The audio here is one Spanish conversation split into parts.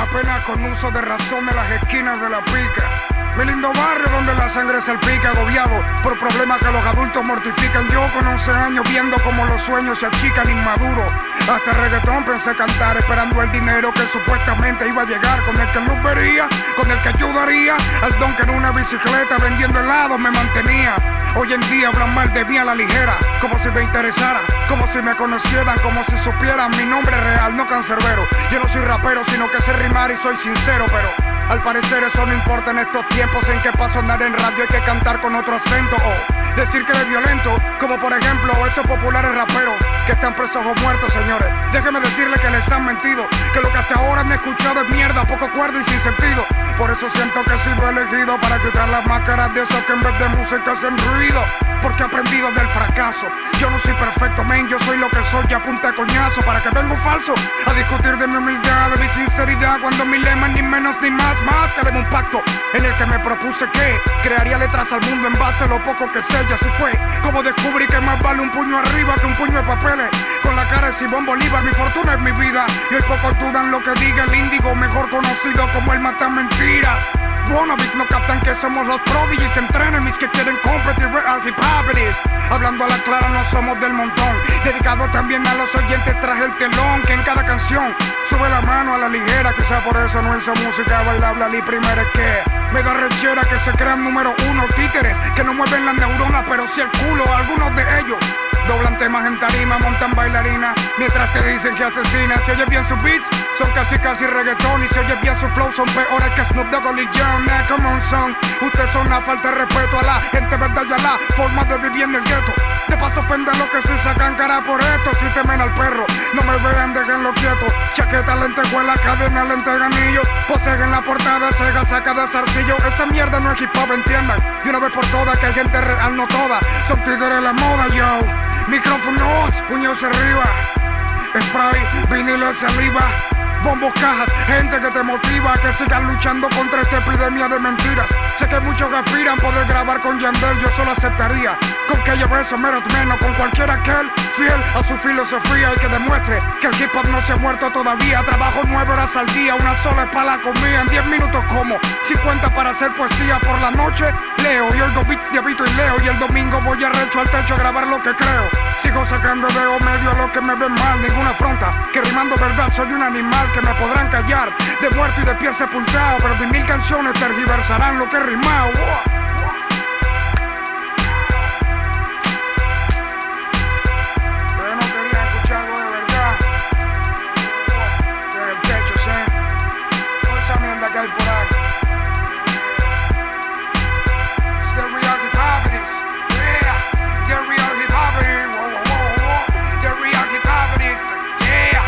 apenas con uso de razón de las esquinas de la pica. Mi lindo barrio donde la sangre salpica, agobiado por problemas que los adultos mortifican. Yo con 11 años viendo como los sueños se achican, inmaduro. Hasta reggaetón pensé cantar, esperando el dinero que supuestamente iba a llegar, con el que luz vería, con el que ayudaría al don que en una bicicleta vendiendo helados me mantenía. Hoy en día hablan mal de mí a la ligera, como si me interesara, como si me conocieran, como si supieran mi nombre real, no cancerbero. Yo no soy rapero, sino que sé rimar y soy sincero, pero al parecer eso no importa en estos tiempos en que para sonar en radio hay que cantar con otro acento o decir que eres violento, como por ejemplo esos populares raperos que están presos o muertos, señores. Déjenme decirles que les han mentido, que lo que hasta ahora han escuchado es mierda, poco cuerda y sin sentido. Por eso siento que he sido elegido para quitar las máscaras de esos que en vez de música hacen ruido. Porque he aprendido del fracaso. Yo no soy perfecto, men, yo soy lo que soy a punta de coñazo. Para que venga un falso a discutir de mi humildad, de mi sinceridad, cuando mi lema ni menos ni más que le un pacto en el que me propuse que crearía letras al mundo en base a lo poco que sé. Y así fue como descubrí que más vale un puño arriba que un puño de papeles. Con la cara de Simón Bolívar, mi fortuna es mi vida. Y hoy pocos dudan lo que diga el índigo, mejor conocido como el mata mentiras. Wannabes no captan que somos los prodigies, entrenen mis que quieren competir real hip hop it is. Hablando a la clara no somos del montón, dedicado también a los oyentes traje el telón, que en cada canción sube la mano a la ligera. Quizá por eso no hizo música bailable ni primera, es que me da rechera que se crean número uno, títeres que no mueven las neuronas pero sí el culo. Algunos de ellos doblan temas en tarima, montan bailarinas mientras te dicen que asesinan. Si oyes bien sus beats, son casi reggaetón. Y si oyes bien su flow, son peores que Snoop Dogg o Lil Jon. Come on, son. Ustedes son una falta de respeto a la gente, verdad, y a la forma de vivir en el gueto. De paso ofende lo que se sacan cara por esto. Si temen al perro, no me vean, déjenlo quieto. Chaqueta, lentejuela, cadena, lenteganillo. Poseen en la portada, Sega saca de zarcillo. Esa mierda no es hip hop, entiendan de una vez por todas que hay gente real, no toda. Son tigres de la moda, yo. Micrófonos, puños arriba, spray, vinilos arriba, bombos, cajas, gente que te motiva a que sigan luchando contra esta epidemia de mentiras. Sé que muchos aspiran poder grabar con Yandel, yo solo aceptaría con que lleve eso menos con cualquiera aquel fiel a su filosofía y que demuestre que el hip hop no se ha muerto todavía. Trabajo 9 horas al día, una sola es para la comida. En 10 minutos como 50 para hacer poesía. Por la noche leo y oigo beats de Vito y Leo. Y el domingo voy arrecho al techo a grabar lo que creo. Sigo sacando dedo medio a los que me ven mal, ninguna afronta, que rimando verdad soy un animal que me podrán callar, de muerto y de pie sepultado, pero de 1000 canciones tergiversarán lo que he rimado. Ustedes no querían escuchar algo de verdad. Desde el techo, ¿sí? Toda esa mierda que hay por ahí. It's the real hip hop it is. Yeah, the real hip hop it is. Whoa, whoa, whoa, whoa. The real hip hop it is. Yeah,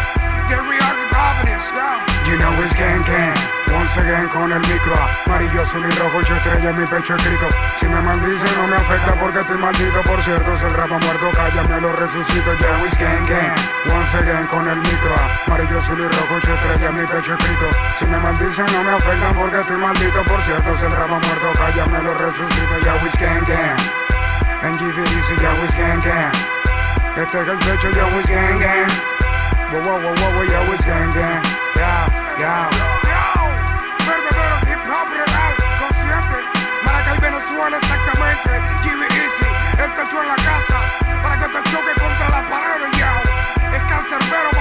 the real hip hop it is. Yeah. You know it's gang gang. Once again con el micro amarillo, azul y rojo, 8 estrellas en mi pecho escrito. Si me maldicen no me afecta porque estoy maldito. Por cierto, si el rap ha muerto, cállame, lo resucito. Yeah, it's gang gang. Once again con el micro amarillo, azul y rojo, 8 estrellas en mi pecho escrito. Si me maldicen no me afectan porque estoy maldito. Por cierto, si el rap ha muerto, cállame, lo resucito. Yeah, it's gang gang. And give it easy, yeah, it's gang gang. Este es el techo, yeah, it's gang gang. Wow, wow, wow, wow, yeah, it's gang gang. Yeah, yeah. Verdadero hip hop real, consciente. Maracay, Venezuela, exactamente. Give it easy, el techo en la casa, para que te choque contra la pared, ya. Es cancerbero.